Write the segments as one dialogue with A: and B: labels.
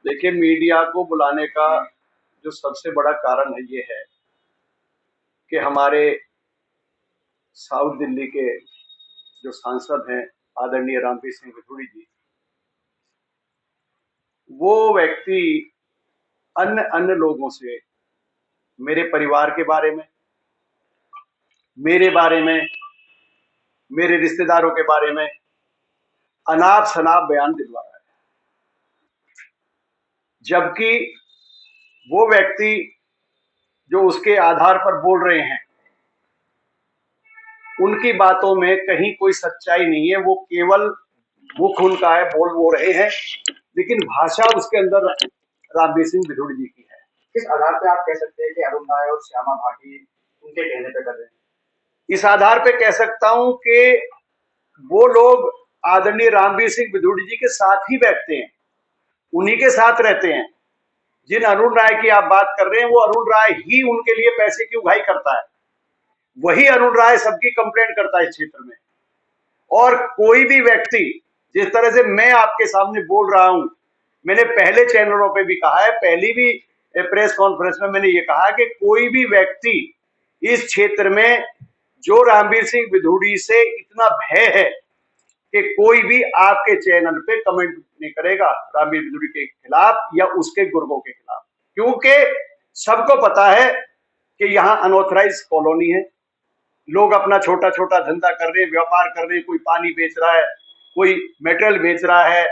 A: देखिए, मीडिया को बुलाने का जो सबसे बड़ा कारण है ये है कि हमारे साउथ दिल्ली के जो सांसद हैं आदरणीय रामप्रीत सिंह बिधूड़ी जी, वो व्यक्ति अन्य अन्य लोगों से मेरे परिवार के बारे में, मेरे बारे में, मेरे रिश्तेदारों के बारे में अनाप शनाप बयान दिलवा रहा है, जबकि वो व्यक्ति जो उसके आधार पर बोल रहे हैं उनकी बातों में कहीं कोई सच्चाई नहीं है। वो केवल मुख उनका है, बोल वो रहे हैं, लेकिन भाषा उसके अंदर रामप्रीत सिंह बिधूड़ी जी की है।
B: किस आधार पे आप कह सकते हैं कि अरुण राय और श्यामा भाटी उनके कहने पे कर रहे हैं?
A: इस आधार पे कह सकता हूं कि वो लोग आदरणीय रामप्रीत सिंह बिधूड़ी जी के साथ ही बैठते हैं, उन्हीं के साथ रहते हैं। जिन अरुण राय की आप बात कर रहे हैं, वो अरुण राय ही उनके लिए पैसे की उगाही करता है। वही अरुण राय सबकी कंप्लेंट करता है इस क्षेत्र में। और कोई भी व्यक्ति, जिस तरह से मैं आपके सामने बोल रहा हूं, मैंने पहले चैनलों पे भी कहा है, पहली भी प्रेस कॉन्फ्रेंस में मैंने ये कहा कि कोई भी व्यक्ति इस क्षेत्र में जो रामप्रीत सिंह बिधूड़ी से इतना भय है कि कोई भी आपके चैनल पे कमेंट नहीं करेगा रामप्रीत बिधूड़ी के खिलाफ या उसके गुर्गों के खिलाफ, क्योंकि सबको पता है कि यहाँ अनऑथराइज कॉलोनी है। लोग अपना छोटा छोटा धंधा कर रहे हैं, व्यापार कर रहे हैं, कोई पानी बेच रहा है, कोई मेटल बेच रहा है,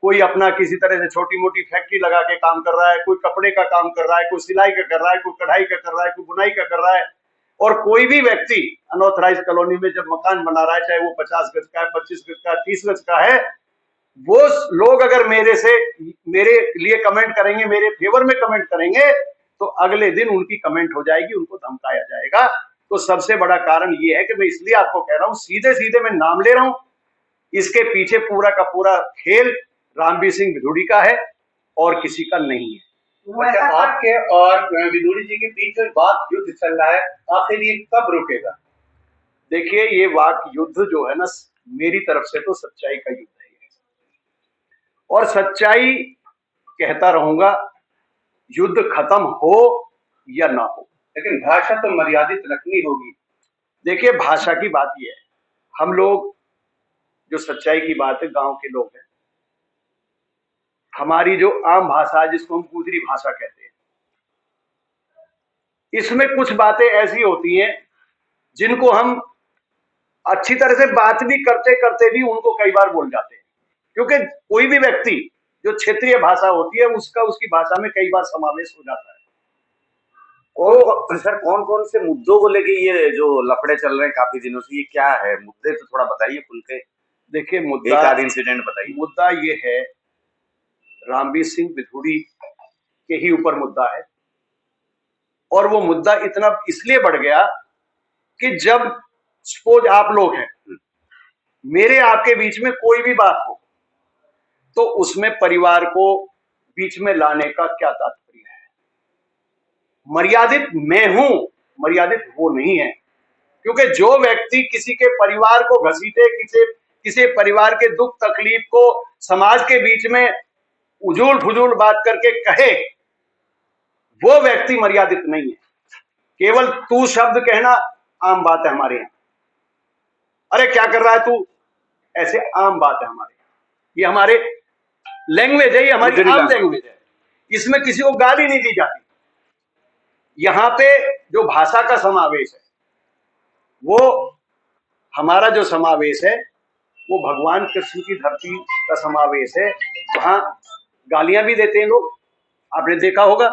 A: कोई अपना किसी तरह से छोटी मोटी फैक्ट्री लगा के काम कर रहा है, कोई कपड़े का काम कर रहा है, कोई सिलाई का कर रहा है, कोई कढ़ाई का कर रहा है, कोई बुनाई का कर रहा है। और कोई भी व्यक्ति अनऑथराइज कॉलोनी में जब मकान बना रहा है, चाहे वो 50 गज का है, 25 गज का है, 30 गज का है, वो लोग अगर मेरे लिए कमेंट करेंगे, मेरे फेवर में कमेंट करेंगे, तो अगले दिन उनकी कमेंट हो जाएगी, उनको धमकाया जाएगा। तो सबसे बड़ा कारण ये है कि मैं इसलिए आपको कह रहा हूं, सीधे सीधे मैं नाम ले रहा हूं, इसके पीछे पूरा का पूरा खेल रामप्रीत सिंह बिधूड़ी का है और किसी का नहीं है।
B: अच्छा, आपके और बिधूड़ी जी के बीच जो वाक युद्ध चल रहा है, आखिर ये कब रुकेगा?
A: देखिए, ये वाक युद्ध जो है ना, मेरी तरफ से तो सच्चाई का युद्ध है, और सच्चाई कहता रहूंगा, युद्ध खत्म हो या ना हो,
B: लेकिन भाषा तो मर्यादित रखनी होगी।
A: देखिए, भाषा की बात यह है, हम लोग जो सच्चाई की बात है, गांव के लोग हैं, हमारी जो आम भाषा है जिसको हम गुजरी भाषा कहते हैं, इसमें कुछ बातें ऐसी होती हैं जिनको हम अच्छी तरह से बात भी करते करते भी उनको कई बार बोल जाते हैं, क्योंकि कोई भी व्यक्ति जो क्षेत्रीय भाषा होती है उसका उसकी भाषा में कई बार समावेश हो जाता है।
B: और सर, कौन कौन से मुद्दों को लेके ये जो लफड़े चल रहे हैं काफी दिनों से, ये क्या है मुद्दे? तो थोड़ा बताइए खुल के।
A: देखिए,
B: एक आध इंसिडेंट बताइए।
A: मुद्दा ये है, रामप्रीत सिंह बिधूड़ी के ही ऊपर मुद्दा है, और वो मुद्दा इतना इसलिए बढ़ गया कि जब सपोज आप लोग हैं, मेरे आपके बीच में कोई भी बात हो, तो उसमें परिवार को बीच में लाने का क्या तात्पर्य है? मर्यादित मैं हूं, मर्यादित वो नहीं है, क्योंकि जो व्यक्ति किसी के परिवार को घसीटे, किसी परिवार के दुख तकलीफ को समाज के बीच में उजूल फुजूल बात करके कहे, वो व्यक्ति मर्यादित नहीं है। केवल तू शब्द कहना आम बात है हमारे यहां, अरे क्या कर रहा है तू, ऐसे आम बात है हमारे यहां। ये हमारे लैंग्वेज है, ये हमारी आम लैंग्वेज है, इसमें किसी को गाली नहीं दी जाती। यहां पे जो भाषा का समावेश है, वो हमारा जो समावेश है, वो भगवान कृष्ण की धरती का समावेश है। वहां गालियां भी देते हैं लोग, आपने देखा होगा,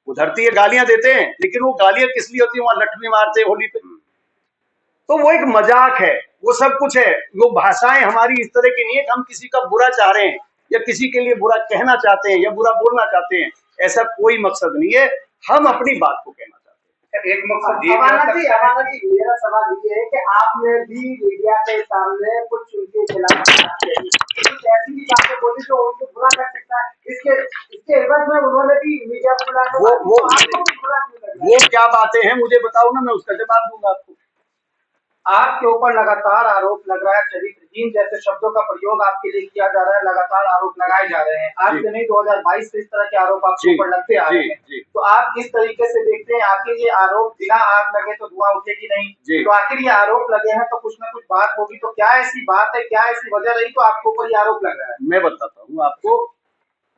A: वो धरती है, गालियां देते हैं, लेकिन वो गालियां किस लिए होती है? वहां लक्ष्मी मारते हैं होली पे, तो वो एक मजाक है, वो सब कुछ है। वो भाषाएं हमारी इस तरह की नहीं है कि हम किसी का बुरा चाह रहे हैं या किसी के लिए बुरा कहना चाहते हैं या बुरा बोलना चाहते हैं, ऐसा कोई मकसद नहीं है। हम अपनी बात को कहना चाहते हैं।
B: एक मकसद ये मेरा सवाल ये है कि आपने भी मीडिया के सामने कुछ उनके खिलाफ कुछ ऐसी भी बातें बोली जो उनको बुरा कर सकता है, इसके एवज में उन्होंने भी मीडिया को
A: वो क्या बातें हैं मुझे बताओ ना, मैं उसका जवाब दूंगा आपको।
B: आपके ऊपर लगातार आरोप लग रहा है, चरित्रहीन जैसे शब्दों का प्रयोग आपके लिए किया जा रहा है, लगातार आरोप लगाए जा रहे हैं। आज
A: जी
B: से नहीं 2022 से इस तरह के आरोप आपके
A: जी
B: ऊपर लगते आ रहे
A: जी
B: हैं।
A: जी
B: तो आप किस तरीके से देखते हैं, आखिर ये आरोप बिना आग लगे तो धुआं उठेगी नहीं,
A: जी
B: तो आखिर ये आरोप लगे हैं तो कुछ ना कुछ बात होगी, तो क्या ऐसी बात है, क्या ऐसी वजह रही तो आपके ऊपर ये आरोप लग रहा है?
A: मैं बताता हूँ आपको।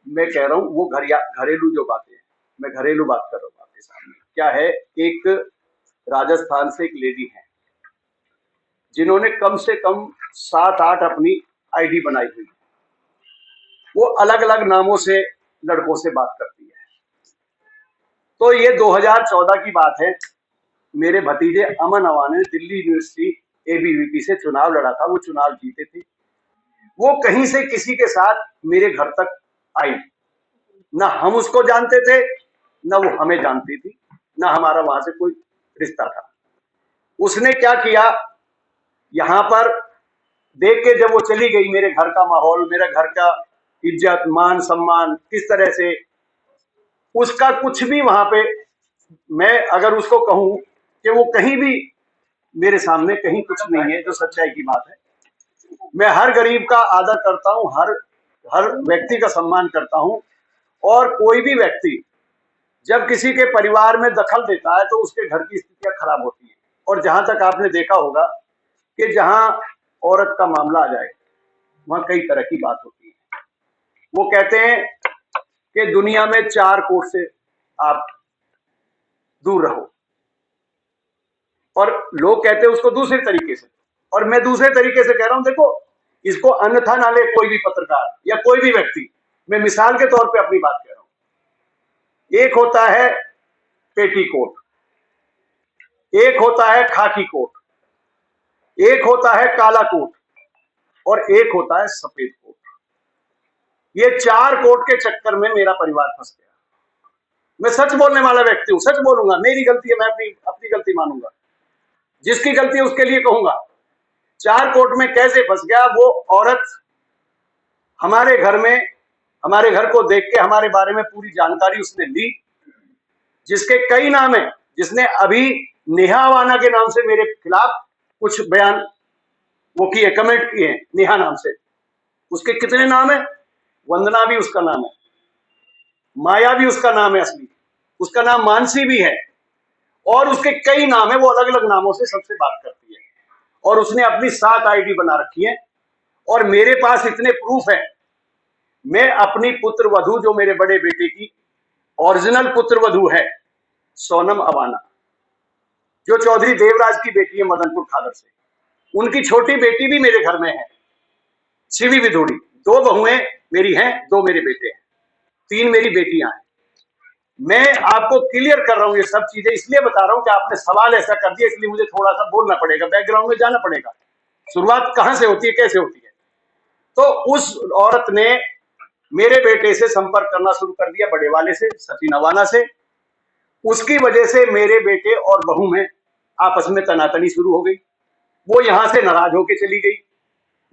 A: मैं कह रहा हूँ वो घरेलू जो बातें हैं, मैं घरेलू बात कर रहा हूँ आपके सामने। क्या है, एक राजस्थान से एक लेडी है जिन्होंने कम से कम 7-8 अपनी आईडी बनाई हुई है। वो अलग अलग नामों से लड़कों से बात करती है। तो ये 2014 की बात है। मेरे भतीजे अमन अवा ने दिल्ली यूनिवर्सिटी एबीवीपी से चुनाव लड़ा था, वो चुनाव जीते थे। वो कहीं से किसी के साथ मेरे घर तक आई, ना हम उसको जानते थे, ना वो हमें जानती थी, ना हमारा वहां से कोई रिश्ता था। उसने क्या किया, यहां पर देख के जब वो चली गई, मेरे घर का माहौल, मेरा घर का इज्जत मान सम्मान किस तरह से, उसका कुछ भी वहां पे, मैं अगर उसको कहूं कि वो कहीं भी मेरे सामने कहीं कुछ नहीं है, जो सच्चाई की बात है। मैं हर गरीब का आदर करता हूं, हर हर व्यक्ति का सम्मान करता हूं। और कोई भी व्यक्ति जब किसी के परिवार में दखल देता है तो उसके घर की स्थितियां खराब होती है। और जहां तक आपने देखा होगा कि जहां औरत का मामला आ जाए वहां कई तरह की बात होती है। वो कहते हैं कि दुनिया में 4 कोट से आप दूर रहो, और लोग कहते हैं उसको दूसरे तरीके से, और मैं दूसरे तरीके से कह रहा हूं। देखो, इसको अन्यथा ना ले कोई भी पत्रकार या कोई भी व्यक्ति। मैं मिसाल के तौर पे अपनी बात कह रहा हूं। एक होता है पेटीकोट, एक होता है खाकी कोट, एक होता है काला कोट, और एक होता है सफेद कोट। ये 4 कोट के चक्कर में मेरा परिवार फंस गया। मैं सच बोलने वाला व्यक्ति हूं, सच बोलूंगा। मेरी गलती है, मैं अपनी अपनी गलती मानूंगा। जिसकी गलती है उसके लिए कहूंगा। 4 कोट में कैसे फंस गया वो औरत? हमारे घर में, हमारे घर को देख के हमारे बारे में पूरी जानकारी उसने ली, जिसके कई नाम है, जिसने अभी नेहा अवाना के नाम से मेरे खिलाफ कुछ बयान वो किए, कमेंट किए नेहा नाम से। उसके कितने नाम है? वंदना भी उसका नाम है, माया भी उसका नाम है असली, उसका नाम मानसी भी है, और उसके कई नाम है। वो अलग अलग नामों से सबसे बात करती है, और उसने अपनी 7 आईडी बना रखी है। और मेरे पास इतने प्रूफ है। मैं अपनी पुत्र वधू, जो मेरे बड़े बेटे की ओरिजिनल पुत्र वधू है, सोनम अवाना, जो चौधरी देवराज की बेटी है मदनपुर खादर से, उनकी छोटी बेटी भी मेरे घर में है, शिवी विधोड़ी। 2 बहुएं मेरी हैं, 2 मेरे बेटे हैं, 3 मेरी बेटियां हैं। मैं आपको क्लियर कर रहा हूं ये सब चीजें, इसलिए बता रहा हूं कि आपने सवाल ऐसा कर दिया, इसलिए मुझे थोड़ा सा बोलना पड़ेगा, बैकग्राउंड में जाना पड़ेगा, शुरुआत कहां से होती है, कैसे होती है। तो उस औरत ने मेरे बेटे से संपर्क करना शुरू कर दिया, बड़े वाले से, सचिन अवाना से। उसकी वजह से मेरे बेटे और बहू में आपस में तनातनी शुरू हो गई। वो यहां से नाराज होके चली गई,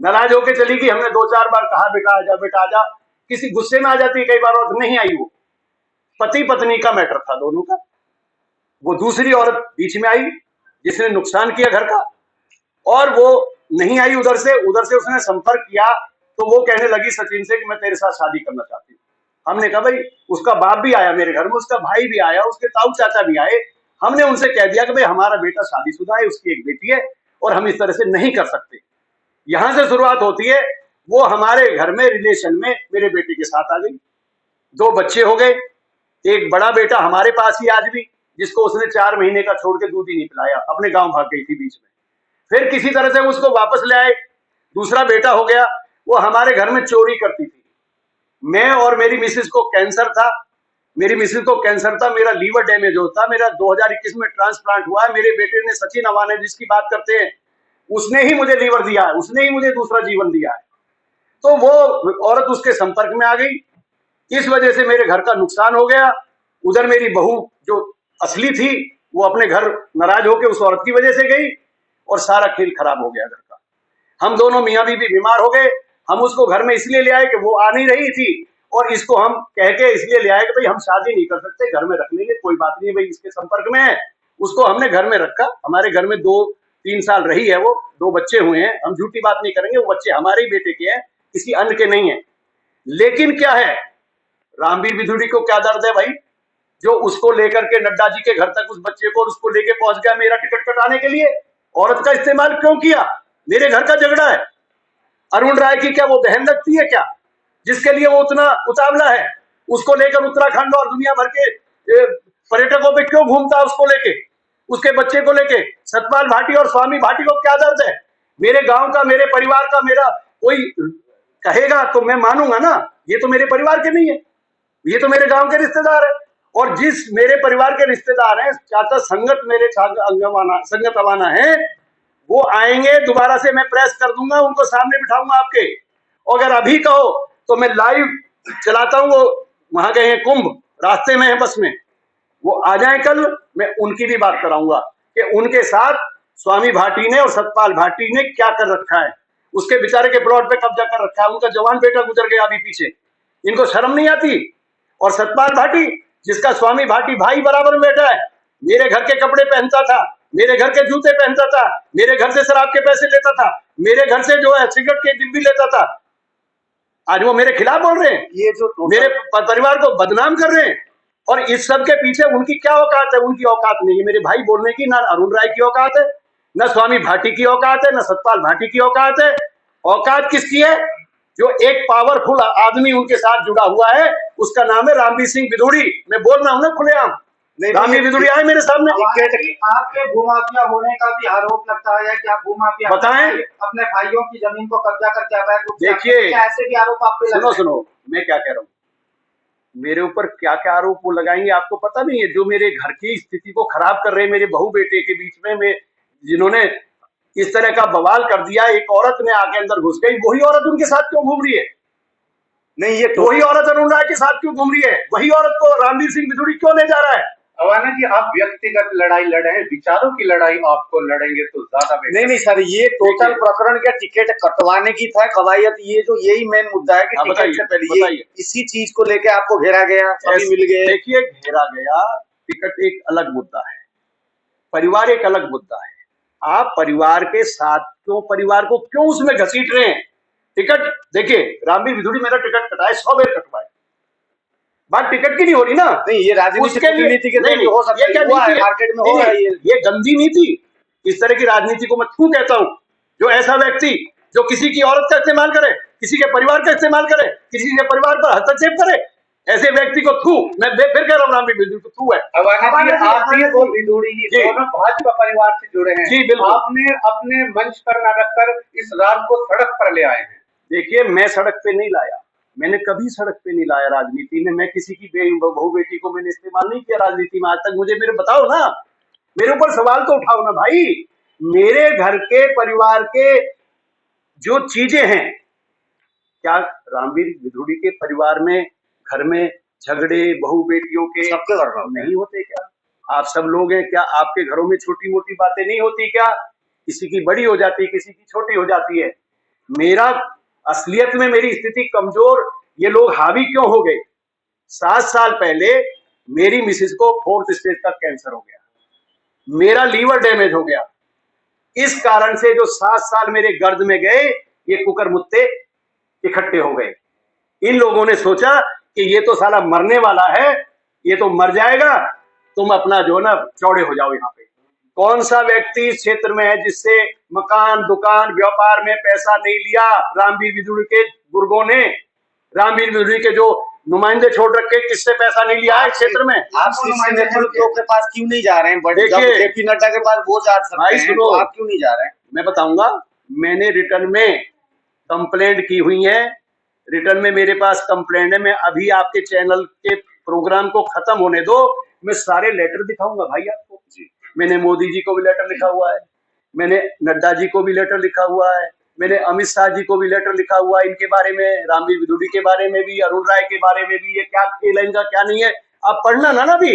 A: नाराज होके चली गई। हमने 2-4 बार कहा बेटा आजा, बेटा आजा, किसी गुस्से में आ जाती है कई बार, और नहीं आई। वो पति पत्नी का मैटर था दोनों का। वो दूसरी औरत बीच में आई जिसने नुकसान किया घर का, और वो नहीं आई। उधर से उसने संपर्क किया तो वो कहने लगी सचिन से कि मैं तेरे साथ शादी करना चाहती हूँ। हमने कहा भाई, उसका बाप भी आया मेरे घर में, उसका भाई भी आया, उसके ताऊ चाचा भी आए। हमने उनसे कह दिया कि भाई हमारा बेटा शादीशुदा है, उसकी एक बेटी है, और हम इस तरह से नहीं कर सकते। यहां से शुरुआत होती है। वो हमारे घर में रिलेशन में मेरे बेटे के साथ आ गई, 2 बच्चे हो गए। एक बड़ा बेटा हमारे पास ही आज भी, जिसको उसने 4 महीने का छोड़ के दूध ही नहीं पिलाया, अपने गांव भाग गई थी बीच में। फिर किसी तरह से उसको वापस ले आए। दूसरा बेटा हो गया, वो हमारे घर में चोरी करती थी। मैं और मेरी मिसेज को कैंसर था, मेरा लीवर डैमेज होता, मेरा 2021 में ट्रांसप्लांट हुआ है। मेरे बेटे ने, सचिन अवाना जिसकी बात करते हैं, उसने ही मुझे लीवर दिया है, उसने ही मुझे दूसरा जीवन दिया है। तो वो औरत उसके संपर्क में आ गई, इस वजह से मेरे घर का नुकसान हो गया। उधर मेरी बहू जो असली थी, वो अपने घर नाराज होकर उस औरत की वजह से गई, और सारा खेल खराब हो गया घर का। हम दोनों मियाँ बीवी बीमार हो गए। हम उसको घर में इसलिए ले आए कि वो आ नहीं रही थी, और इसको हम कह के इसलिए ले आए कि भाई हम शादी नहीं कर सकते, घर में रख लेंगे, कोई बात नहीं भाई, इसके संपर्क में है। उसको हमने घर में रखा। हमारे घर में 2 3 साल रही है, वो 2 बच्चे हुए हैं, हम झूठी बात नहीं करेंगे, वो बच्चे हमारे ही बेटे के हैं, किसी अन्य के नहीं है। लेकिन क्या है, रामवीर विधुड़ी को क्या दर्द है भाई, जो उसको लेकर के नड्डा जी के घर तक उस बच्चे को और उसको लेके पहुंच गया मेरा टिकट कटाने के लिए। औरत का इस्तेमाल क्यों किया? मेरे घर का झगड़ा है। अरुण राय की क्या वो बहन लगती है क्या, जिसके लिए वो उतना उतावला है? उसको लेकर उत्तराखंड और दुनिया भर के पर्यटकों पे क्यों घूमता है उसको लेके, उसके बच्चे को लेके? सतपाल भाटी और स्वामी भाटी को क्या दर्द है? मेरे गांव का, मेरे परिवार का, मेरा कोई कहेगा तो मैं मानूंगा ना, ये तो मेरे परिवार के नहीं है, ये तो मेरे गांव के रिश्तेदार है। और जिस मेरे परिवार के रिश्तेदार हैं, चाचा संगत मेरे संगत अवाना है, वो आएंगे दोबारा से, मैं प्रेस कर दूंगा, उनको सामने बिठाऊंगा आपके। अगर अभी कहो तो मैं लाइव चलाता हूँ, वो वहां गए हैं कुंभ, रास्ते में है बस में, वो आ जाए कल, मैं उनकी भी बात कराऊंगा कि उनके साथ स्वामी भाटी ने और सतपाल भाटी ने क्या कर रखा है। उसके बेचारे के प्लॉट पे कब्जा कर रखा है, उनका जवान बेटा गुजर गया अभी पीछे, इनको शर्म नहीं आती? और सतपाल भाटी, जिसका स्वामी भाटी भाई बराबर में बैठा है, मेरे घर के कपड़े पहनता था, मेरे घर के जूते पहनता था, मेरे घर से शराब के पैसे लेता था, मेरे घर से जो है सिगरेट की डिब्बी लेता था, आज वो मेरे खिलाफ बोल रहे हैं,
B: ये जो
A: मेरे परिवार को बदनाम कर रहे हैं। और इस सब के पीछे उनकी क्या औकात है? उनकी औकात नहीं है मेरे भाई बोलने की, ना अरुण राय की औकात है, ना स्वामी भाटी की औकात है, ना सतपाल भाटी की औकात है। औकात किसकी है? जो एक पावरफुल आदमी उनके साथ जुड़ा हुआ है, उसका नाम है रामवीर सिंह विधुड़ी। मैं बोल रहा हूं ना खुलेआम, रामवीर विधुड़ी आए मेरे सामने।
B: आपके भूमाफिया होने का भी आरोप लगता है कि आप भूमाफिया
A: बताएं,
B: अपने भाइयों की जमीन को कब्जा करके अवैध रूप से,
A: देखिए
B: ऐसे भी आरोप आप पे
A: सुनो सुनो, मैं क्या कह रहा हूँ, मेरे ऊपर क्या क्या आरोप वो लगाएंगे आपको पता नहीं है। जो मेरे घर की स्थिति को खराब कर रहे हैं, मेरे बहू बेटे के बीच में जिन्होंने इस तरह का बवाल कर दिया, एक औरत ने आके अंदर घुस गई, वही औरत उनके साथ क्यों घूम रही है? नहीं, ये वही औरत अरुण राय के साथ क्यों घूम रही है? वही औरत को रामवीर सिंह विधुड़ी क्यों ले जा रहा है?
C: अवाना जी, आप व्यक्तिगत लड़ाई लड़े हैं, विचारों की लड़ाई आपको लड़ेंगे तो ज्यादा बेहतर।
B: नहीं सर, ये टोटल प्रकरण क्या टिकट कटवाने की था कवायद, ये जो यही मेन मुद्दा है कि टिकट से पहले ये इसी चीज को लेके आपको घेरा गया, सभी मिल गए।
A: देखिए, घेरा गया, टिकट एक अलग मुद्दा है, परिवार एक अलग मुद्दा है। आप परिवार के साथ क्यों, परिवार को क्यों उसमें घसीट रहे हैं? टिकट देखिए, रामवीर विधुड़ी मेरा टिकट कटाए, 100 बार कटवाए, बात टिकट की नहीं हो रही ना।
B: नहीं, ये राजनीति के नहीं हो सकता है, मार्केट में हो रहा है,
A: ये गंदी नीति। इस तरह की राजनीति को मैं क्यों कहता हूं? जो ऐसा व्यक्ति जो किसी की औरत का इस्तेमाल करे, किसी के परिवार का इस्तेमाल करे, किसी के परिवार पर हस्तक्षेप करे, ऐसे व्यक्ति को थू, मैं फिर कह रहा हूँ, रामवीर विधुड़ी को थू है।
C: आप भी और विधुड़ी जी दोनों भाजपा परिवार से जुड़े हैं।
A: जी बिल्कुल।
C: आपने अपने मंच पर न रखकर इस रात को सड़क पर ले आए हैं।
A: देखिए, मैं सड़क पे नहीं लाया, मैंने कभी सड़क पे नहीं लाया राजनीति में। मैं किसी की बहू बेटी को मैंने इस्तेमाल नहीं किया राजनीति में आज तक। मुझे मेरे बताओ ना, मेरे ऊपर सवाल तो उठाओ ना भाई। मेरे घर के परिवार के जो चीजें हैं, क्या रामवीर विधुड़ी के परिवार में, घर में झगड़े बहू बेटियों के
B: सबके घर में
A: नहीं होते क्या? आप सब लोग हैं क्या? आपके घरों में छोटी मोटी बातें नहीं होती क्या? किसी की बड़ी हो जाती है, किसी की छोटी हो जाती है। मेरा असलियत में मेरी स्थिति कमजोर, ये लोग हावी क्यों हो गए? 7 साल पहले मेरी मिसेस को 4th स्टेज का कैंसर हो गया, मेरा लीवर डैमेज हो गया। इस कारण से जो 7 साल मेरे गर्द में गए, ये कुकर मुत्ते इकट्ठे हो गए। इन लोगों ने सोचा कि ये तो साला मरने वाला है, ये तो मर जाएगा, तुम अपना जो ना चौड़े हो जाओ। यहाँ पे कौन सा व्यक्ति इस क्षेत्र में है जिससे मकान दुकान व्यापार में पैसा नहीं लिया? रामवीर विधुड़ी के गुर्गों ने, रामवीर विधुड़ी के जो नुमाइंदे छोड़ रखे, किससे पैसा नहीं लिया है क्षेत्र में?
B: आप शीर्ष नेतृत्व के पास क्यों नहीं जा रहे हैं? बड़े जेपी नड्डा के पास वो जा सकते हैं, तो आप क्यों नहीं जा रहे हैं?
A: मैं बताऊंगा, मैंने रिटर्न में कंप्लेंट की हुई है, रिटर्न में मेरे पास कंप्लेंट है। मैं अभी आपके चैनल के प्रोग्राम को खत्म होने दो, मैं सारे लेटर दिखाऊंगा भाई आपको जी। मैंने मोदी जी को भी लेटर लिखा हुआ है, मैंने नड्डा जी को भी लेटर लिखा हुआ है, मैंने अमित शाह जी को भी लेटर लिखा हुआ है इनके बारे में, रामवीर विधुड़ी के बारे में भी, अरुण राय के बारे में भी। ये क्या खेलेंगे क्या नहीं है आप पढ़ना ना भी,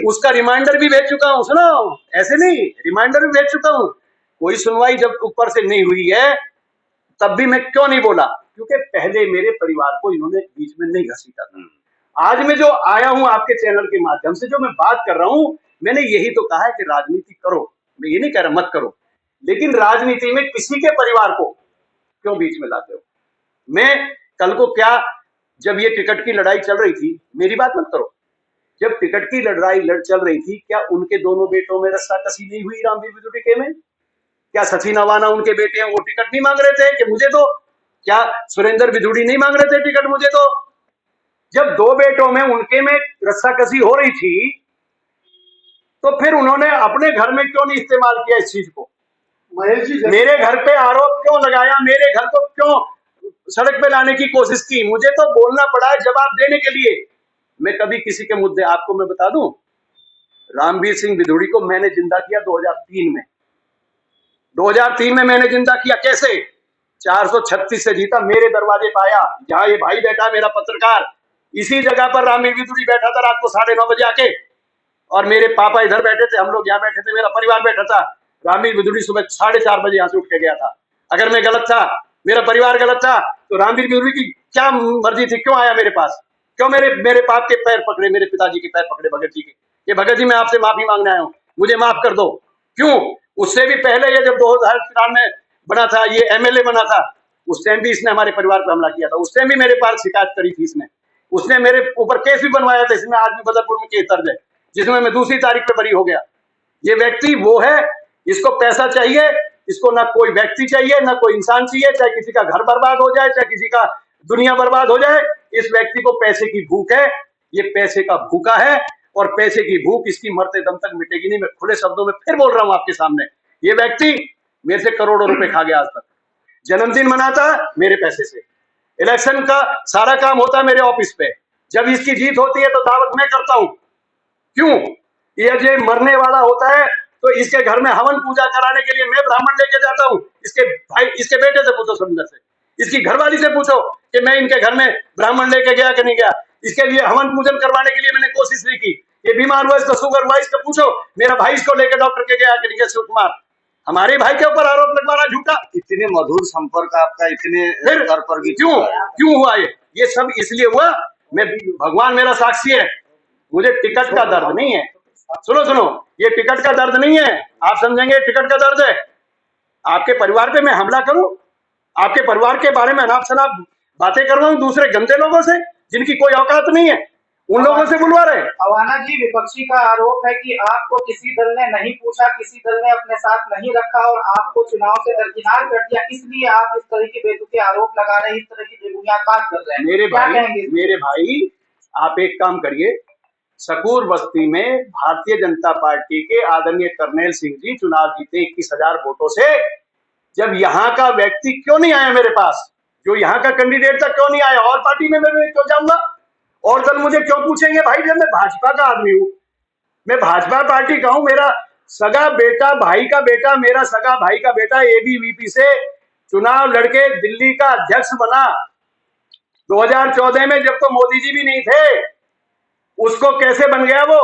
A: उसका रिमाइंडर भी भेज चुका हूँ। सुनो, ऐसे नहीं, रिमाइंडर भी भेज चुका हूँ। कोई सुनवाई जब ऊपर से नहीं हुई है, तब भी मैं क्यों नहीं बोला? क्योंकि पहले मेरे परिवार को इन्होंने बीच में नहीं घसीटा था। आज मैं जो आया हूं आपके चैनल के माध्यम से, जो मैं बात कर रहा हूं, मैंने यही तो कहा है कि राजनीति करो, मैं ये नहीं कह रहा मत करो, लेकिन राजनीति में किसी के परिवार को क्यों बीच में लाते हो? मैं कल को क्या, जब ये टिकट की लड़ाई चल रही थी, मेरी बात मत करो, जब टिकट की लड़ाई चल रही थी, क्या उनके दोनों बेटों में रस्साकसी नहीं हुई रामवीर विदुड़ी में? क्या सचिन अवाना उनके बेटे हैं, वो टिकट नहीं मांग रहे थे कि मुझे दो? क्या सुरेंद्र विदुड़ी नहीं मांग रहे थे टिकट मुझे दो? जब दो बेटों में उनके में रस्साकसी हो रही थी, तो फिर उन्होंने अपने घर में क्यों नहीं इस्तेमाल किया इस चीज को?
B: महेश जी,
A: मेरे घर पे आरोप क्यों लगाया? मेरे घर को क्यों सड़क पे लाने की कोशिश की? मुझे तो बोलना पड़ा है जवाब देने के लिए। मैं कभी किसी के मुद्दे, आपको मैं बता दूं, रामवीर सिंह विदुड़ी को मैंने जिंदा किया 2003 में। 2003 में मैंने जिंदा किया। कैसे? 436 से जीता, मेरे दरवाजे पे आया, जहां ये भाई बैठा मेरा पत्रकार, इसी जगह पर रामवीर विदुड़ी बैठा था रात को 9:30 बजे आके, और मेरे पापा इधर बैठे थे, हम लोग यहाँ बैठे थे, मेरा परिवार बैठा था। रामवीर विदुड़ी सुबह 4:30 बजे यहाँ से उठ के गया था। अगर मैं गलत था, मेरा परिवार गलत था, तो रामवीर विदुड़ी की क्या मर्जी थी? क्यों आया मेरे पास? क्यों मेरे बाप के पैर पकड़े, मेरे पिताजी के पैर पकड़े, भगत जी के, ये भगत जी मैं आपसे माफी मांगने आया हूँ, मुझे माफ कर दो? क्यों? उससे भी पहले ये जब 2004 में बना था, ये एमएलए बना था, उस टाइम भी इसने हमारे परिवार पर हमला किया था। उस टाइम भी मेरे पास शिकायत करी थी इसने, उसने मेरे ऊपर केस भी बनवाया था, इसमें आज भी बदरपुर में केस दर्ज है, जिसमें मैं दूसरी तारीख पे बरी हो गया। ये व्यक्ति वो है, इसको पैसा चाहिए, इसको ना कोई व्यक्ति चाहिए, ना कोई इंसान चाहिए, चाहे किसी का घर बर्बाद हो जाए, चाहे किसी का दुनिया बर्बाद हो जाए, इस व्यक्ति को पैसे की भूख है, ये पैसे का भूखा है, और पैसे की भूख इसकी मरते दम तक मिटेगी नहीं। मैं खुले शब्दों में फिर बोल रहा हूं आपके सामने, ये व्यक्ति मेरे से करोड़ों रुपए खा गया आज तक। जन्मदिन मनाता मेरे पैसे से, इलेक्शन का सारा काम होता है मेरे ऑफिस पे, जब इसकी जीत होती है तो दावत मैं करता हूं। क्यों? ये जो मरने वाला होता है तो इसके घर में हवन पूजा कराने के लिए मैं ब्राह्मण लेके जाता हूँ। इसके भाई, इसके बेटे से पूछो, सुंदर से, इसकी घरवाली से पूछो कि मैं इनके घर में ब्राह्मण लेके गया कि नहीं गया। इसके लिए हवन पूजन करवाने के लिए मैंने कोशिश नहीं की। ये बीमार हुआ, इसका शुगर हुआ, इसको पूछो मेरा भाई इसको लेके डॉक्टर के गया कि नहीं गया। शिव कुमार, हमारे भाई के ऊपर आरोप लगवाना झूठा।
D: इतने मधुर संपर्क आपका इतने
A: फिर
D: स्तर पर भी
A: क्यों हुआ? ये सब इसलिए हुआ, मैं, भगवान मेरा साक्षी है, मुझे टिकट का दर्द नहीं है। सुनो, ये टिकट का दर्द नहीं है, आप समझेंगे टिकट का दर्द है। आपके परिवार पे मैं हमला करूं, आपके परिवार के बारे में अनाप शनाप बातें करवाऊं दूसरे गंदे लोगों से, जिनकी कोई औकात नहीं है, उन लोगों से बुलवा रहे।
B: अवाना जी, विपक्षी का आरोप है कि आपको किसी दल ने नहीं पूछा, किसी दल ने अपने साथ नहीं रखा और आपको चुनाव से दरकिनार कर दिया, इसलिए आप इस तरह की बेतुके आरोप लगा रहे हैं, इस तरह की बेबुनियाद बात कर रहे हैं।
A: मेरे भाई, आप एक काम करिए, सकूर बस्ती में भारतीय जनता पार्टी के आदरणीय करनेल सिंह जी चुनाव जीते 21,000 वोटों से। जब यहाँ का व्यक्ति क्यों नहीं आया मेरे पास, जो यहाँ का कैंडिडेट था क्यों नहीं आया, और पार्टी में मैं क्यों जाऊंगा? और दल मुझे क्यों पूछेंगे? भाई जब मैं भाजपा का आदमी हूं, मैं भाजपा पार्टी का हूं, मेरा सगा बेटा, भाई का बेटा, मेरा सगा भाई का बेटा एबीवीपी से चुनाव लड़के दिल्ली का अध्यक्ष बना 2014 में, जब तो मोदी जी भी नहीं थे। उसको कैसे बन गया वो?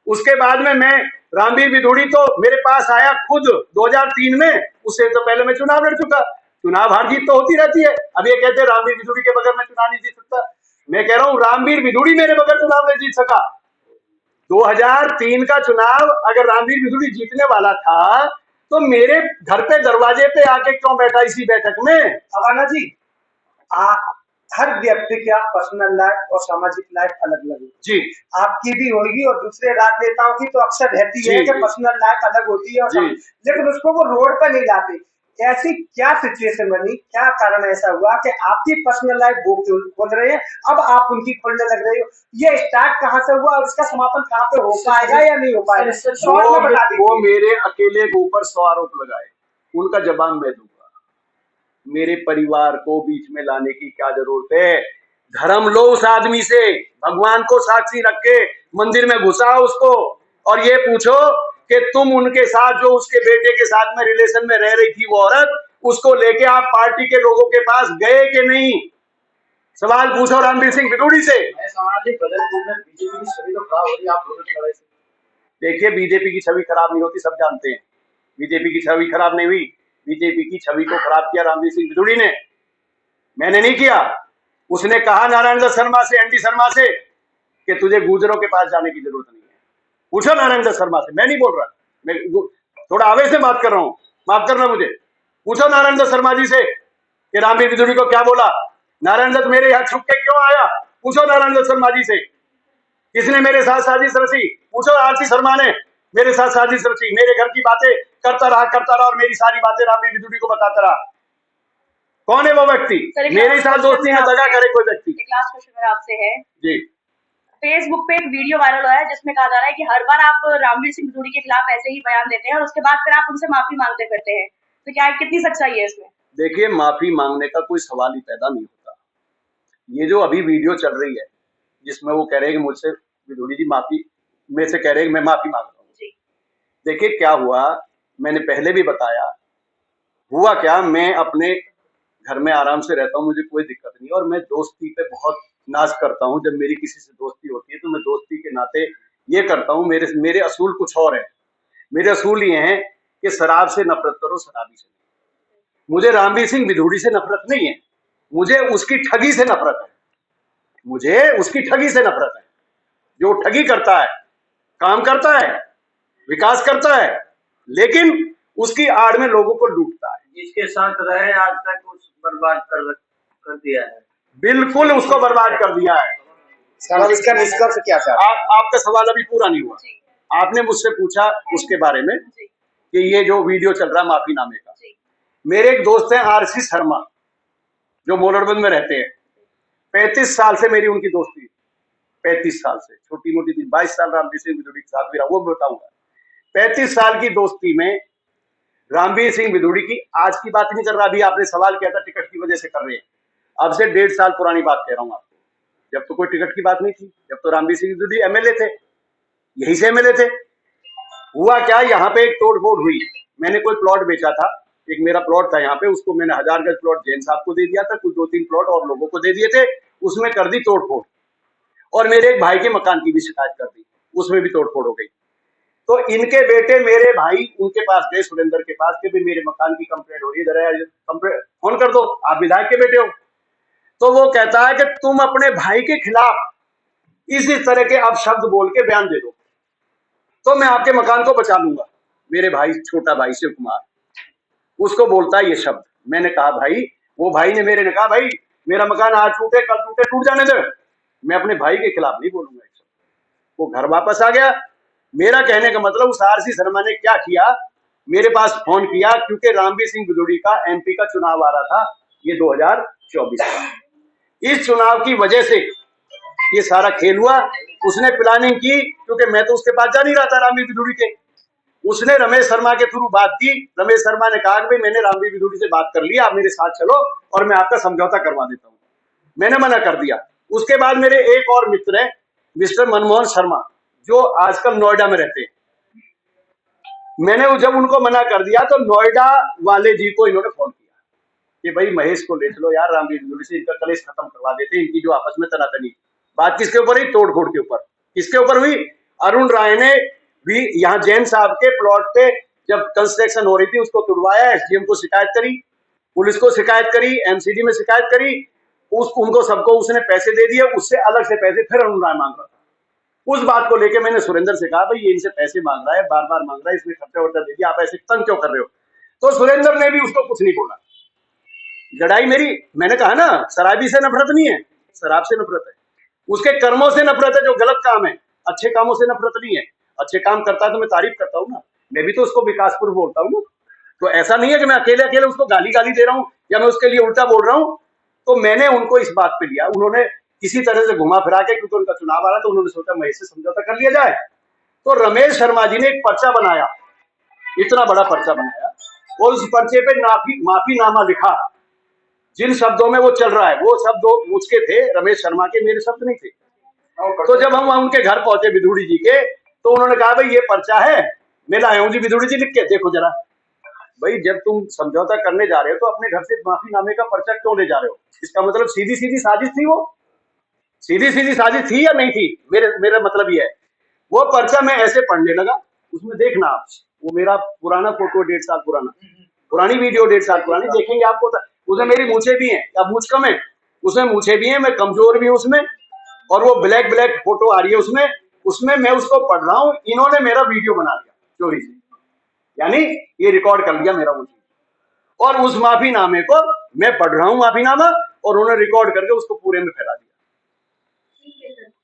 A: उसके बाद में मैं, रामवीर विदुड़ी तो मेरे पास आया खुद 2003 में, उससे तो पहले मैं चुनाव लड़ चुका। चुनाव हार जीत तो होती रहती है। अब ये कहते हैं रामवीर विदुड़ी के बगैर मैं चुनाव नहीं जीत सकता। मैं कह रहा हूं रामवीर विदुड़ी मेरे बगैर चुनाव नहीं जीत सका। 2003 का चुनाव अगर रामवीर विदुड़ी जीतने वाला था तो मेरे घर पे दरवाजे पे आके क्यों बैठा इसी बैठक में?
B: अवाना जी, हर व्यक्ति का पर्सनल लाइफ और सामाजिक लाइफ अलग अलग है
A: जी।
B: आपकी भी होगी और दूसरे राजनेताओं की तो अक्सर रहती है कि पर्सनल लाइफ अलग होती है, और लेकिन उसको वो रोड पर नहीं लाते। ऐसी क्या सिचुएशन बनी, क्या कारण ऐसा हुआ कि आपकी पर्सनल लाइफ वो खोल रहे हैं, अब आप उनकी खोलने लग रहे हो? ये स्टार्ट कहाँ से हुआ और इसका समापन कहाँ पे हो पाएगा या नहीं हो पाएगा?
A: वो मेरे अकेले के ऊपर 100 आरोप लगाए, उनका जवाब मैं दूंगा। मेरे परिवार को बीच में लाने की क्या जरूरत है? धर्म लो उस आदमी से, भगवान को साक्षी रख के मंदिर में घुसाओ उसको, और ये पूछो कि तुम उनके साथ, जो उसके बेटे के साथ में रिलेशन में रह रही थी वो औरत, उसको लेके आप पार्टी के लोगों के पास गए कि नहीं? सवाल पूछो रामवीर सिंह विदुड़ी से। देखिए, बीजेपी की छवि खराब नहीं होती, सब जानते हैं। बीजेपी की छवि खराब नहीं हुई, बीजेपी की छवि को खराब किया रामवीर सिंह विदुड़ी ने, मैंने नहीं किया। उसने कहा नारायण दत्त शर्मा से, एनडी शर्मा से, कि तुझे गुजरों के पास जाने की जरूरत नहीं है। पूछो नारायण दत्त शर्मा से, मैं नहीं बोल रहा, मैं थोड़ा आवेश से बात कर रहा हूं, माफ करना मुझे, पूछो नारायण दत्त शर्मा जी से कि रामवीर विदुड़ी को क्या बोला। नारायण दत्त मेरे यहाँ छुप के क्यों आया, पूछो नारायण दत्त शर्मा जी से। किसने मेरे साथ साजिश रची, पूछो आरसी शर्मा ने मेरे साथ साजिश रची। मेरे घर की बातें करता रहा और मेरी सारी बातें रामवीर विदुड़ी को बताता रहा। कौन है वो व्यक्ति, मेरे साथ दोस्ती में दगा करे कोई व्यक्ति।
E: लास्ट क्वेश्चन मेरा आपसे है
A: जी,
E: फेसबुक पे एक वीडियो वायरल हुआ है जिसमें कहा जा रहा है कि हर बार आप रामवीर सिंह विदुड़ी के खिलाफ ऐसे ही बयान देते हैं और उसके बाद फिर आप उनसे माफी मांगते फिरते हैं, तो क्या कितनी सच्चाई है इसमें?
A: देखिए, माफी मांगने का कोई सवाल ही पैदा नहीं होता। ये जो अभी वीडियो चल रही है जिसमें वो कह रहे हैं कि मुझसे विदुड़ी जी माफी, मेरे से कह रहे हैं कि मैं माफी मांग रहा हूँ। देखिए क्या हुआ, मैंने पहले भी बताया, हुआ क्या, मैं अपने घर में आराम से रहता हूँ, मुझे कोई दिक्कत नहीं, और मैं दोस्ती पे बहुत नाज करता हूँ। जब मेरी किसी से दोस्ती होती है तो मैं दोस्ती के नाते ये करता हूँ। मेरे असूल कुछ और है। मेरे असूल ये हैं कि शराब से नफरत करो, शराबी से नहीं। मुझे रामवीर सिंह विदुड़ी से नफरत नहीं है, मुझे उसकी ठगी से नफरत है। मुझे उसकी ठगी से नफरत है। जो ठगी करता है, काम करता है, विकास करता है, लेकिन उसकी आड़ में लोगों को लूटता है।
F: जिसके साथ रहे आज तक उस बर्बाद कर दिया है,
A: बिल्कुल उसको बर्बाद कर दिया है।
B: सर अब इसका निष्कर्ष क्या सर?
A: आपका सवाल अभी पूरा नहीं हुआ। आपने मुझसे पूछा उसके बारे में कि ये जो वीडियो चल रहा है माफीनामे का। मेरे एक दोस्त हैं आरसी शर्मा, जो मोलरबंद में रहते हैं। 35 साल से मेरी उनकी दोस्ती, 35 साल से, छोटी मोटी थी। 22 साल रामवीर सिंह विदुड़ी के साथ भी रहा, वो बताऊंगा। 35 साल की दोस्ती में रामवीर सिंह विदुड़ी की आज की बात नहीं कर रहा, अभी आपने सवाल किया था टिकट की वजह से कर रहे हैं। अब से 1.5 साल पुरानी बात कह रहा हूँ आपको, जब तो कोई टिकट की बात नहीं थी, जब तो रामवीर सिंह विदुड़ी एमएलए थे, यही से एमएलए थे। हुआ क्या, यहाँ पे एक तोड़फोड़ हुई। मैंने कोई प्लॉट बेचा था, एक मेरा प्लॉट था यहाँ पे, उसको मैंने 1000 गज प्लॉट जैन साहब को दे दिया था, कुछ 2-3 प्लॉट और लोगों को दे दिए थे, उसमें कर दी तोड़फोड़। और मेरे एक भाई के मकान की भी शिकायत कर दी, उसमें भी तोड़फोड़ हो गई। तो इनके बेटे मेरे भाई उनके पास गए, सुरेंद्र के पास, के भी मेरे मकान की कंप्लेंट हो रही है, कंप्लेंट फोन कर दो, आप विधायक के बेटे हो। तो वो कहता है कि तुम अपने भाई के खिलाफ इसी तरह के अपशब्द बोल के बयान दे दो तो मैं आपके मकान को बचा लूंगा। मेरे भाई, छोटा भाई शिव कुमार, उसको बोलता है ये शब्द। मैंने कहा भाई, वो भाई ने मेरे ने कहा भाई मेरा मकान आज टूटे कल टूटे, टूट जाने दे, मैं अपने भाई के खिलाफ नहीं बोलूंगा। वो घर वापस आ गया। मेरा कहने का मतलब उस आरसी शर्मा ने क्या किया, मेरे पास फोन किया, क्योंकि रामवीर सिंह विदुड़ी का एमपी का चुनाव आ रहा था, ये 2024 का। इस चुनाव की वजह से ये सारा खेल हुआ। उसने प्लानिंग की, क्योंकि मैं तो उसके पास जा नहीं रहा था रामवीर विदुड़ी के। उसने रमेश शर्मा के थ्रू बात की। रमेश शर्मा ने कहा कि भाई मैंने रामवीर विदुड़ी से बात कर ली, आप मेरे साथ चलो और मैं आपका समझौता करवा देता हूँ। मैंने मना कर दिया। उसके बाद मेरे एक और मित्र है मिस्टर मनमोहन शर्मा, जो आजकल नोएडा में रहते हैं। मैंने जब उनको मना कर दिया तो नोएडा वाले जी को इन्होंने फोन किया कि भाई महेश को ले चलो यार, रामवीर विदुड़ी से इनका कलेश खत्म करवा देते, इनकी जो आपस में तनातनी। बात किसके ऊपर हुई? तोड़फोड़ के ऊपर। किसके ऊपर हुई? अरुण राय ने भी यहाँ जैन साहब के प्लॉट पे जब कंस्ट्रक्शन हो रही थी उसको तुड़वाया, एसडीएम को शिकायत करी, पुलिस को शिकायत करी, एमसीडी में शिकायत करी, उनको सबको उसने पैसे दे दिए, उससे अलग से पैसे फिर अरुण राय मांग रहा था। उस बात को लेकर मैंने सुरेंद्र से कहा भाई ये इनसे पैसे मांग रहा है, बार बार मांग रहा है, इसमें खर्चा वर्चा दे दिया, आप ऐसे तंग क्यों कर रहे हो? तो सुरेंद्र ने भी उसको कुछ नहीं बोला। लड़ाई मेरी, मैंने कहा ना, शराबी से नफरत नहीं है, शराब से नफरत है, उसके कर्मों से नफरत है जो गलत काम है, अच्छे कामों से नफरत नहीं है। अच्छे काम करता है तो मैं तारीफ करता हूँ ना, मैं भी तो उसको विकासपुर बोलता हूँ ना। तो ऐसा नहीं है कि मैं अकेले अकेले उसको गाली दे रहा हूँ या मैं उसके लिए उल्टा बोल रहा हूँ। तो मैंने उनको इस बात पे लिया, उन्होंने किसी तरह से घुमा फिरा के, क्योंकि उनका चुनाव आ रहा, तो उन्होंने सोचा महेश से समझौता कर लिया जाए। तो रमेश शर्मा जी ने एक पर्चा बनाया, इतना बड़ा पर्चा बनाया, और उस पर्चे पे माफीनामा लिखा। जिन शब्दों में वो चल रहा है वो शब्द उसके थे, रमेश शर्मा के, मेरे शब्द नहीं थे। तो जब हम उनके घर पहुंचे विदुड़ी जी के, तो उन्होंने कहा भाई ये पर्चा है, मैं लाया हूं जी, विदुड़ी जी लिख के देखो जरा। भाई जब तुम समझौता करने जा रहे हो तो अपने घर से माफीनामे का पर्चा क्यों ले जा रहे हो? इसका मतलब सीधी सीधी साजिश थी, वो सीधी सीधी साजिश थी या नहीं थी? मेरा मतलब ये है। वो पर्चा मैं ऐसे पढ़ने लगा, उसमें देखना आप, वो मेरा पुराना फोटो 1.5 साल पुराना, पुरानी वीडियो 1.5 साल पुरानी, देखेंगे आपको। उसमें मेरी मूछें भी हैं, अब मूछ कम है, उसमें मूछें भी हैं, मैं कमजोर भी हूं उसमें, और वो ब्लैक फोटो आ रही है उसमें मैं उसको पढ़ रहा हूँ। इन्होंने मेरा वीडियो बना दिया चोरी से। यानी ये रिकॉर्ड कर लिया मेरा वो चीज, और उस माफीनामे को मैं पढ़ रहा हूं माफीनामा, और उन्होंने रिकॉर्ड करके उसको पूरे में फैला दिया।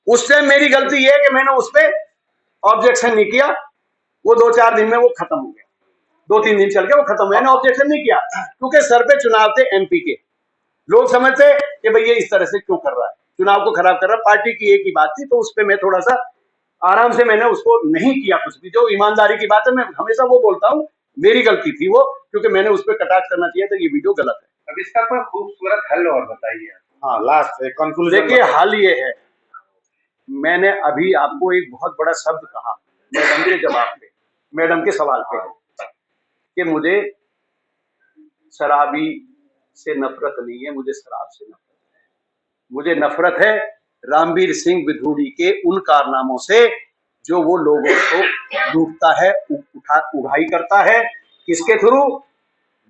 A: उस टाइम मेरी गलती ये है कि मैंने उस पर ऑब्जेक्शन नहीं किया, वो 2-4 दिन में वो खत्म हो गया, 2-3 दिन चल के वो खत्म हो गया। मैंने ऑब्जेक्शन नहीं किया क्योंकि सर पे चुनाव थे एमपी के, लोग समझते कि भाई ये इस तरह से क्यों कर रहा है, चुनाव को खराब कर रहा है, पार्टी की एक ही बात थी, तो उस पर मैं थोड़ा सा आराम से मैंने उसको नहीं किया कुछ भी, जो ईमानदारी की बात है मैं हमेशा वो बोलता हूँ, मेरी गलती थी वो, क्योंकि मैंने उस पर कटाक्ष करना चाहिए था, ये वीडियो गलत है।
C: अब इसका कोई खूबसूरत हल और बताइए।
D: हाँ, लास्ट कंक्लूजन।
A: देखिए हल ये है, मैंने अभी आपको एक बहुत बड़ा शब्द कहा मैडम के जवाब पे, मैडम के सवाल पे, कि मुझे शराबी से नफरत नहीं है, मुझे शराब से नफरत है। मुझे नफरत है रामवीर सिंह विधूड़ी के उन कारनामों से जो वो लोगों को लूटता है, उड़ाई करता है। किसके थ्रू?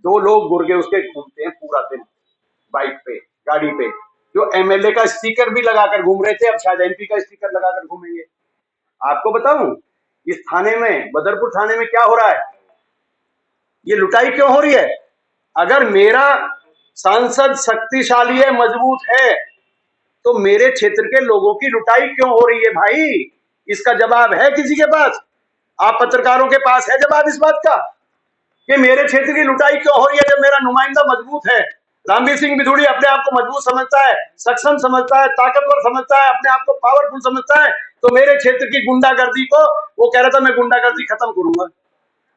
A: 2 लोग गुर्गे उसके घूमते हैं पूरा दिन बाइक पे, गाड़ी पे, जो एमएलए का स्टिकर भी लगाकर घूम रहे थे, अब शायद एमपी का स्टिकर लगाकर घूमेंगे। आपको बताऊं इस थाने में, बदरपुर थाने में क्या हो रहा है, ये लुटाई क्यों हो रही है? अगर मेरा सांसद शक्तिशाली है, मजबूत है, तो मेरे क्षेत्र के लोगों की लुटाई क्यों हो रही है भाई? इसका जवाब है किसी के पास? आप पत्रकारों के पास है जवाब इस बात का कि मेरे क्षेत्र की लुटाई क्यों हो रही है जब मेरा नुमाइंदा मजबूत है? रामवीर सिंह विधूड़ी अपने आप को मजबूत समझता है, सक्षम समझता है, ताकतवर समझता है, अपने आप को पावरफुल समझता है, तो मेरे क्षेत्र की गुंडागर्दी को वो कह रहा था मैं गुंडागर्दी खत्म करूंगा।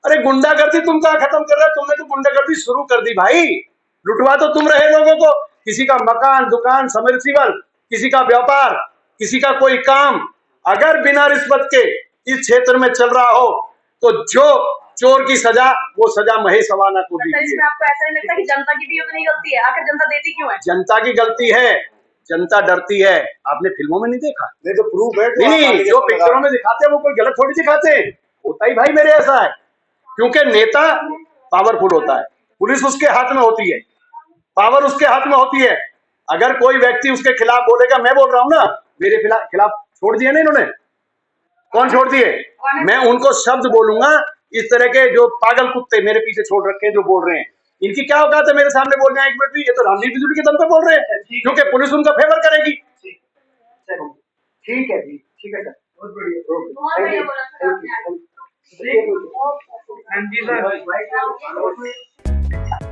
A: अरे गुंडागर्दी तुम कहां खत्म कर रहे हो? तुमने तो गुंडागर्दी शुरू कर दी भाई। लुटवा तो तुम रहे लोगों को, किसी का मकान, दुकान, सबमर्सिबल, किसी का व्यापार, किसी का कोई काम, अगर बिना रिश्वत के इस क्षेत्र में चल रहा हो तो जो चोर की सजा, वो सजा महेश अवाना को दी।
E: इसमें आपको ऐसा नहीं लगता कि जनता की भी उतनी गलती है? आखिर जनता देती क्यों है?
A: जनता की गलती है, जनता डरती है। आपने फिल्मों में नहीं देखा?
D: नहीं तो प्रूफ है,
A: नहीं, जो पिक्चरों में दिखाते हैं वो कोई गलत थोड़ी दिखाते हैं, होता ही भाई मेरे ऐसा है, क्योंकि नेता पावरफुल होता है, पुलिस उसके हाथ में होती है, पावर उसके हाथ में होती है। अगर कोई व्यक्ति उसके खिलाफ बोलेगा, मैं बोल रहा हूं ना, मेरे खिलाफ छोड़ दिए ना इन्होंने, कौन छोड़ दिए? मैं उनको शब्द बोलूंगा, इस तरह के जो पागल कुत्ते मेरे पीछे छोड़ रखे हैं जो बोल रहे हैं, इनकी क्या औकात है मेरे सामने बोलने? एक मिनट भी, ये तो रामवीर विधूड़ी के दम पे बोल रहे हैं, क्योंकि पुलिस उनका फेवर करेगी।
B: ठीक है जी, ठीक है सर, बहुत बढ़िया,
E: बहुत बढ़िया बोला सर आपने आज।
B: Thank you sir.